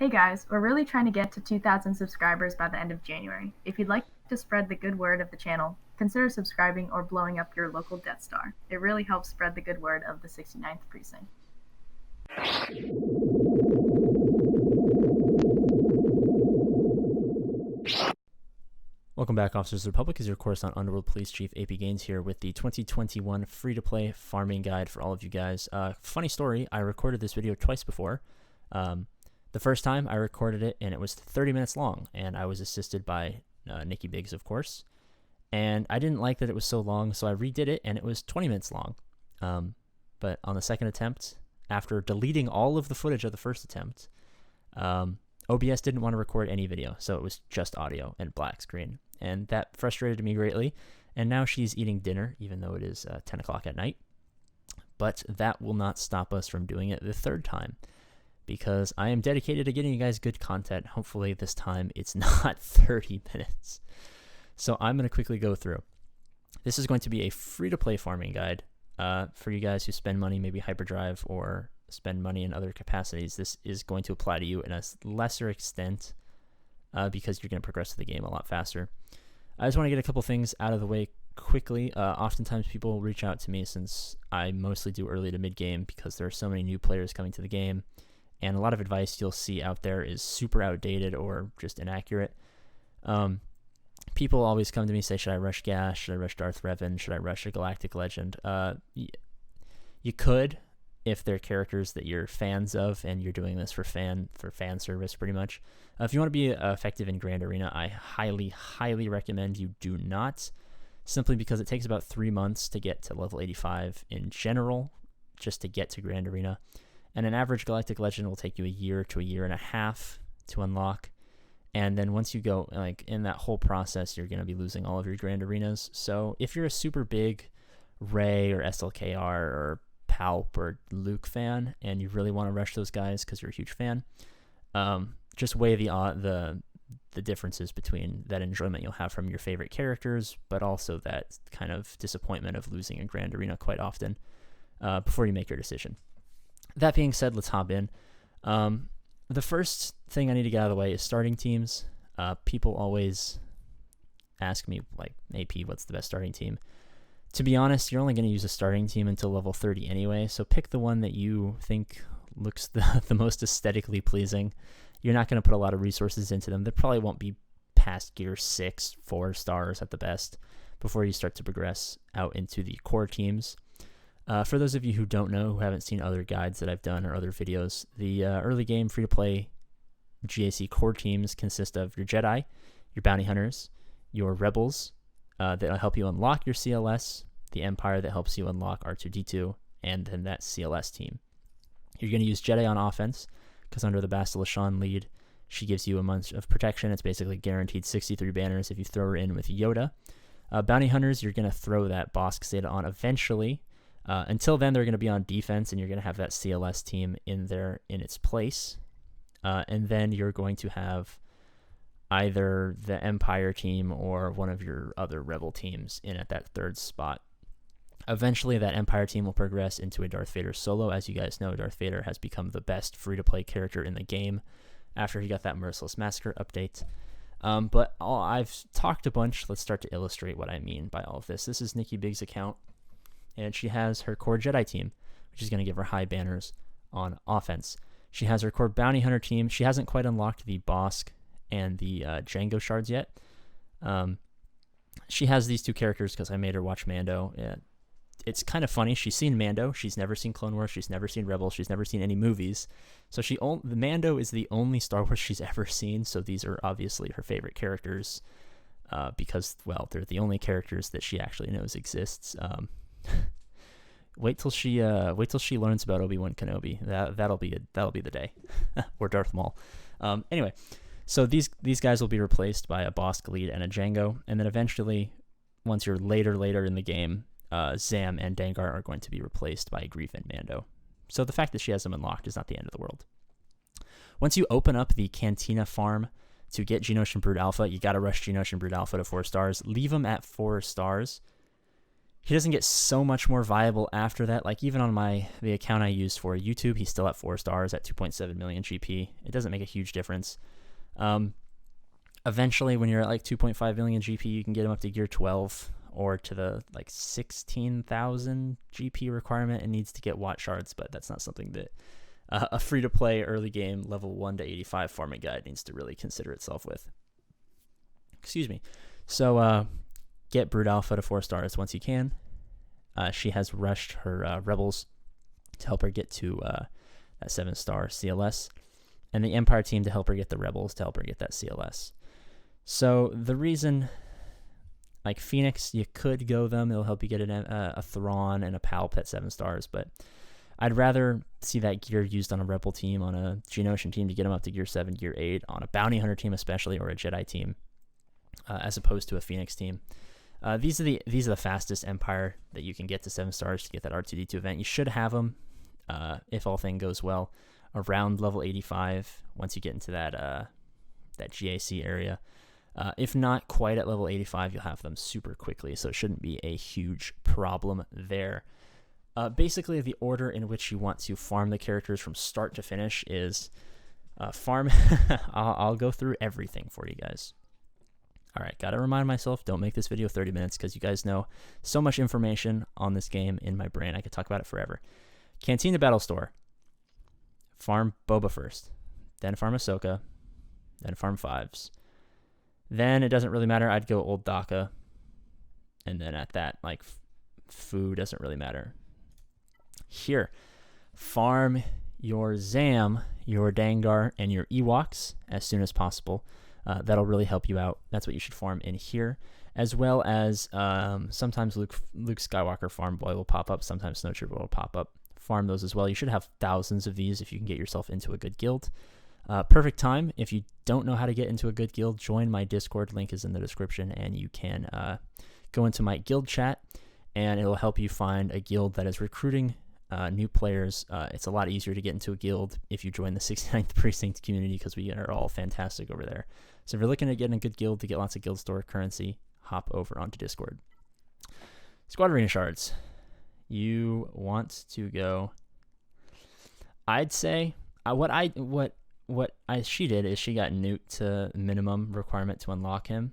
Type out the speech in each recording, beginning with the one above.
Hey guys, we're really trying to get to 2,000 subscribers by the end of January. If you'd like to spread the good word of the channel, consider subscribing or blowing up your local Death Star. It really helps spread the good word of the 69th Precinct. Welcome back, Officers of the Republic. Is your Coruscant Underworld Police Chief AP Gaines here with the 2021 free-to-play farming guide for all of you guys. Funny story, I recorded this video twice before. The first time I recorded it and it was 30 minutes long, and I was assisted by Nikki Biggs, of course. And I didn't like that it was so long, so I redid it and it was 20 minutes long. But on the second attempt, after deleting all of the footage of the first attempt, OBS didn't want to record any video, so it was just audio and black screen. And that frustrated me greatly. And now she's eating dinner, even though it is 10 o'clock at night. But that will not stop us from doing it the third time, because I am dedicated to getting you guys good content. Hopefully this time it's not 30 minutes. So I'm going to quickly go through. This is going to be a free-to-play farming guide for you guys who spend money, maybe hyperdrive, or spend money in other capacities. This is going to apply to you in a lesser extent because you're going to progress through the game a lot faster. I just want to get a couple things out of the way quickly. Oftentimes people reach out to me, since I mostly do early to mid game, because there are so many new players coming to the game, and a lot of advice you'll see out there is super outdated or just inaccurate. People always come to me and say, should I rush Gas? Should I rush Darth Revan? Should I rush a Galactic Legend? You could, if they're characters that you're fans of and you're doing this for fan service, pretty much. If you want to be effective in Grand Arena, I highly recommend you do not, simply because it takes about 3 months to get to level 85 in general, just to get to Grand Arena. And an average Galactic Legend will take you a year to a year and a half to unlock. And then once you go, like, in that whole process, you're going to be losing all of your Grand Arenas. So if you're a super big Rey or SLKR or Palp or Luke fan, and you really want to rush those guys because you're a huge fan, just weigh the differences between that enjoyment you'll have from your favorite characters, but also that kind of disappointment of losing a Grand Arena quite often before you make your decision. That being said, let's hop in. The first thing I need to get out of the way is starting teams. People always ask me, like, AP, what's the best starting team? To be honest, you're only going to use a starting team until level 30 anyway, so pick the one that you think looks the most aesthetically pleasing. You're not going to put a lot of resources into them. They probably won't be past gear 6, 4 stars at the best, before you start to progress out into the core teams. For those of you who don't know, who haven't seen other guides that I've done or other videos, the early game free-to-play GAC core teams consist of your Jedi, your Bounty Hunters, your Rebels, that'll help you unlock your CLS, the Empire that helps you unlock R2-D2, and then that CLS team. You're going to use Jedi on offense, because under the Bastila Shan lead, she gives you a month of protection. It's basically guaranteed 63 banners if you throw her in with Yoda. Bounty Hunters, you're going to throw that Bosk Zeta on eventually. Until then, they're going to be on defense, and you're going to have that CLS team in there in its place. And then you're going to have either the Empire team or one of your other Rebel teams in at that third spot. Eventually, that Empire team will progress into a Darth Vader solo. As you guys know, Darth Vader has become the best free-to-play character in the game after he got that Merciless Massacre update. But I've talked a bunch. Let's start to illustrate what I mean by all of this. This is Nikki Biggs' account, and she has her core Jedi team, which is going to give her high banners on offense. She has her core Bounty Hunter team. She hasn't quite unlocked the Bosk and the Django shards yet. She has these two characters because I made her watch Mando. It's kind of funny. She's seen Mando. She's never seen Clone Wars. She's never seen Rebels. She's never seen any movies. So the Mando is the only Star Wars she's ever seen. So these are obviously her favorite characters because, well, they're the only characters that she actually knows exists. Wait till she learns about Obi-Wan Kenobi. That'll be the day, or Darth Maul. Anyway, so these guys will be replaced by a Bosk lead and a Django, and then eventually, once you're later in the game, Zam and Dengar are going to be replaced by Greef and Mando. So the fact that she has them unlocked is not the end of the world. Once you open up the Cantina farm to get Geonosian Brood Alpha, you got to rush Geonosian Brood Alpha to 4 stars. Leave them at 4 stars. He doesn't get so much more viable after that. Like even on the account I used for YouTube, he's still at 4 stars at 2.7 million GP. It doesn't make a huge difference. Eventually, when you're at like 2.5 million GP, you can get him up to gear 12 or to the like 16,000 GP requirement. It needs to get watt shards, but that's not something that a free-to-play early game level 1 to 85 farming guide needs to really consider itself with. Excuse me. So get Brood Alpha to 4 stars once you can. She has rushed her rebels to help her get to that 7-star CLS, and the Empire team to help her get the rebels to help her get that CLS. So the reason, like Phoenix, you could go them. It'll help you get a Thrawn and a Palp at 7 stars, but I'd rather see that gear used on a rebel team, on a Geonosian team to get them up to gear 7, gear 8, on a bounty hunter team especially, or a Jedi team, as opposed to a Phoenix team. These are the fastest Empire that you can get to 7 stars to get that R2D2 event. You should have them, if all thing goes well, around level 85 once you get into that GAC area. If not quite at level 85, you'll have them super quickly, so it shouldn't be a huge problem there. Basically, the order in which you want to farm the characters from start to finish is farm. I'll go through everything for you guys. All right, gotta remind myself, don't make this video 30 minutes because you guys know so much information on this game in my brain. I could talk about it forever. Cantina Battle Store. Farm Boba first, then farm Ahsoka, then farm 5s. Then it doesn't really matter. I'd go Old Daka, and then at that, like, food doesn't really matter. Here, farm your Zam, your Dangar, and your Ewoks as soon as possible. That'll really help you out. That's what you should farm in here, as well as sometimes Luke Skywalker farm boy will pop up. Sometimes Snowtrooper will pop up. Farm those as well. You should have thousands of these if you can get yourself into a good guild. Perfect time. If you don't know how to get into a good guild, join my Discord. Link is in the description, and you can go into my guild chat, and it'll help you find a guild that is recruiting new players. It's a lot easier to get into a guild if you join the 69th Precinct community because we are all fantastic over there. So if you're looking to get in a good guild to get lots of guild store currency, hop over onto Discord. Squad Arena Shards. You want to go, I'd say, she did is she got Newt to minimum requirement to unlock him,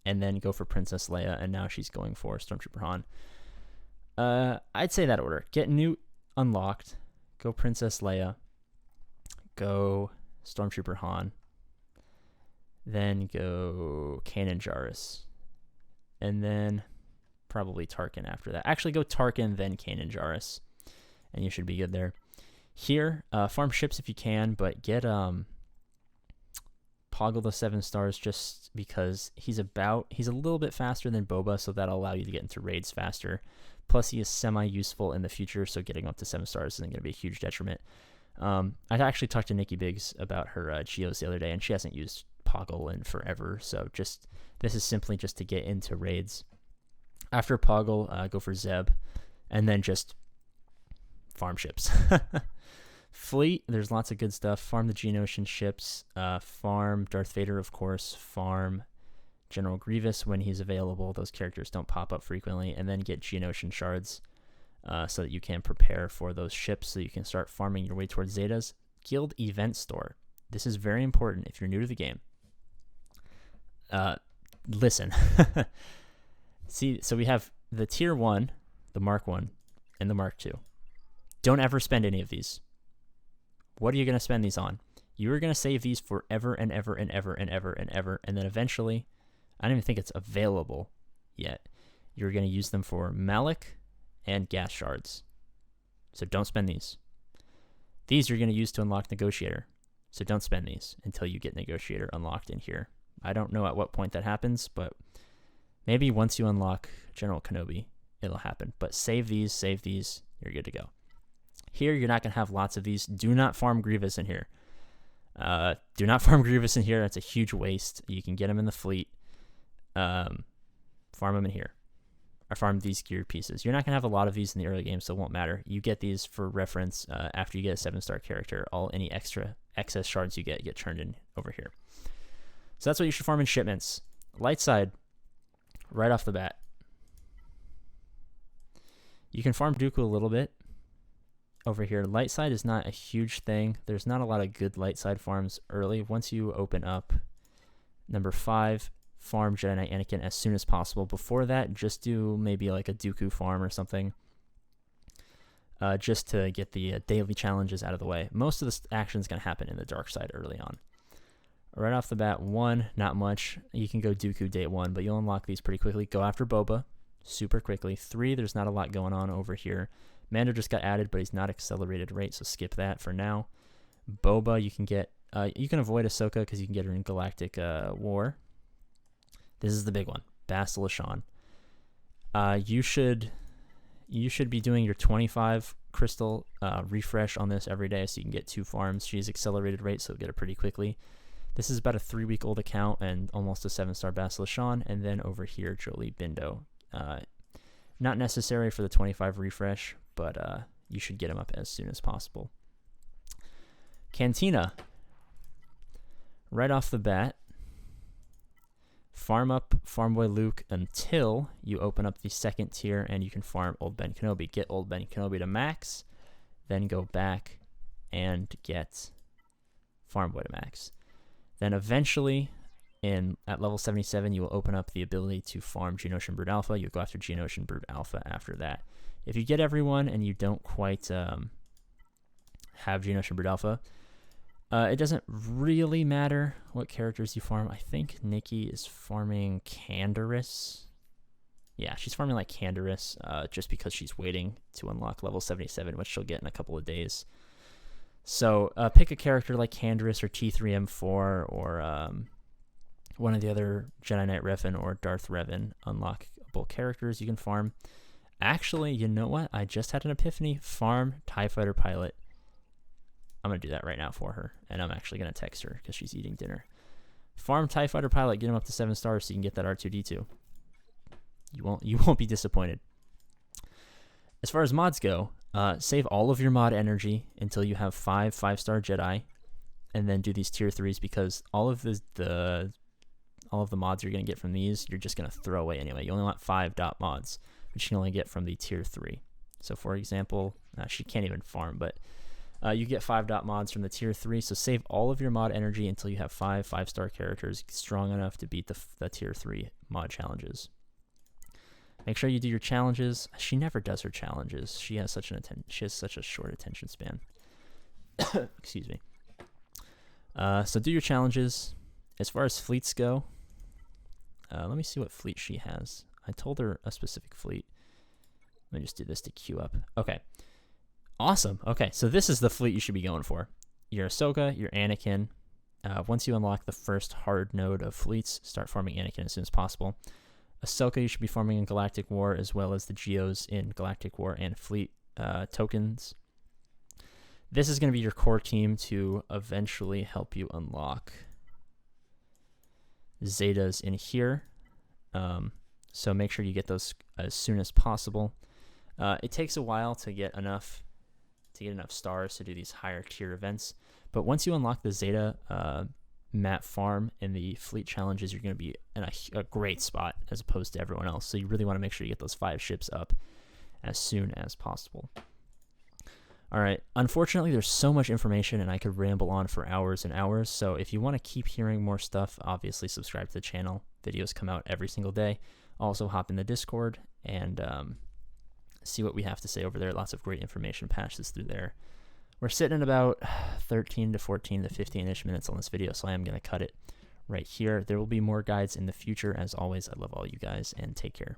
and then go for Princess Leia, and now she's going for Stormtrooper Han. I'd say that order. Get Newt unlocked, go Princess Leia, go Stormtrooper Han, then go Kanan Jarrus, and then probably Tarkin after that. Actually, go Tarkin, then Kanan Jarrus, and you should be good there. Here, farm ships if you can, but get Poggle the 7 stars just because he's a little bit faster than Boba, so that'll allow you to get into raids faster. Plus, he is semi-useful in the future, so getting up to 7 stars isn't going to be a huge detriment. I actually talked to Nikki Biggs about her Geos the other day, and she hasn't used Poggle in forever, so this is simply just to get into raids. After Poggle, go for Zeb, and then just farm ships. Fleet, there's lots of good stuff. Farm the Geonosian ships, farm Darth Vader, of course, farm General Grievous when he's available. Those characters don't pop up frequently, and then get Geonosian shards so that you can prepare for those ships so you can start farming your way towards Zetas. Guild Event Store. This is very important if you're new to the game. Listen. See, so we have the Tier 1, the Mark 1, and the Mark 2. Don't ever spend any of these. What are you going to spend these on? You are going to save these forever and ever and ever and ever and ever, and then eventually, I don't even think it's available yet. You're going to use them for Malik and gas shards. So don't spend these. These you're going to use to unlock Negotiator. So don't spend these until you get Negotiator unlocked in here. I don't know at what point that happens, but maybe once you unlock General Kenobi, it'll happen. But save these, you're good to go. Here, you're not going to have lots of these. Do not farm Grievous in here. Do not farm Grievous in here. That's a huge waste. You can get him in the fleet. Farm him in here. Or farm these gear pieces. You're not going to have a lot of these in the early game, so it won't matter. You get these for reference after you get a 7-star character. Any excess shards you get turned in over here. So that's what you should farm in shipments. Light side, right off the bat. You can farm Dooku a little bit. Over here, light side is not a huge thing. There's not a lot of good light side farms early. Once you open up number 5, farm Jedi Knight Anakin as soon as possible. Before that, just do maybe like a Dooku farm or something, just to get the daily challenges out of the way. Most of this action is going to happen in the dark side early on. Right off the bat, 1, not much. You can go Dooku day 1, but you'll unlock these pretty quickly. Go after Boba super quickly. 3, there's not a lot going on over here. Mando just got added, but he's not accelerated rate, so skip that for now. Boba, you can get, you can avoid Ahsoka because you can get her in Galactic War. This is the big one, Bastila Shan. You should be doing your 25 crystal refresh on this every day, so you can get 2 farms. She's accelerated rate, so you'll get it pretty quickly. This is about a 3-week-old account and almost a 7-star Bastila Shan. And then over here, Jolie Bindo. Not necessary for the 25 refresh, but you should get him up as soon as possible. Cantina. Right off the bat, farm up Farm Boy Luke until you open up the 2nd tier and you can farm Old Ben Kenobi. Get Old Ben Kenobi to max, then go back and get Farm Boy to max. Then eventually, at level 77, you will open up the ability to farm Geonosian Brood Alpha. You'll go after Geonosian Brood Alpha after that. If you get everyone and you don't quite have Geonosian Brood Alpha, it doesn't really matter what characters you farm. I think Nikki is farming Canderous. Yeah, she's farming like Canderous just because she's waiting to unlock level 77, which she'll get in a couple of days. So pick a character like Canderous or T3M4 or one of the other Jedi Knight Revan or Darth Revan unlockable characters you can farm. Actually, you know what? I just had an epiphany. Farm TIE Fighter Pilot. I'm going to do that right now for her, and I'm actually going to text her because she's eating dinner. Farm TIE Fighter Pilot, get him up to 7 stars so you can get that R2-D2. You won't be disappointed. As far as mods go, save all of your mod energy until you have 5 5-star Jedi, and then do these tier 3s because all of the mods you're going to get from these, you're just going to throw away anyway. You only want 5 dot mods, which you can only get from the tier 3. So for example, she can't even farm, but you get 5 dot mods from the tier 3. So save all of your mod energy until you have 5 5-star characters strong enough to beat the tier 3 mod challenges. Make sure you do your challenges. She never does her challenges. She has such a short attention span. Excuse me. So do your challenges. As far as fleets go, let me see what fleet she has. I told her a specific fleet. Let me just do this to queue up. Okay. Awesome. Okay, so this is the fleet you should be going for. Your Ahsoka, your Anakin. Once you unlock the first hard node of fleets, start farming Anakin as soon as possible. Ahsoka, you should be farming in Galactic War as well as the Geos in Galactic War and fleet tokens. This is going to be your core team to eventually help you unlock Zetas in here. So make sure you get those as soon as possible. It takes a while to get enough stars to do these higher tier events, but once you unlock the Zeta map farm and the fleet challenges, you're going to be in a great spot as opposed to everyone else. So you really want to make sure you get those 5 ships up as soon as possible. All right, unfortunately there's so much information and I could ramble on for hours and hours, so if you want to keep hearing more stuff, obviously subscribe to the channel. Videos come out every single day. Also hop in the Discord and see what we have to say over there. Lots of great information passes through there. We're sitting at about 13 to 14 to 15-ish minutes on this video, so I am going to cut it right here. There will be more guides in the future. As always, I love all you guys, and take care.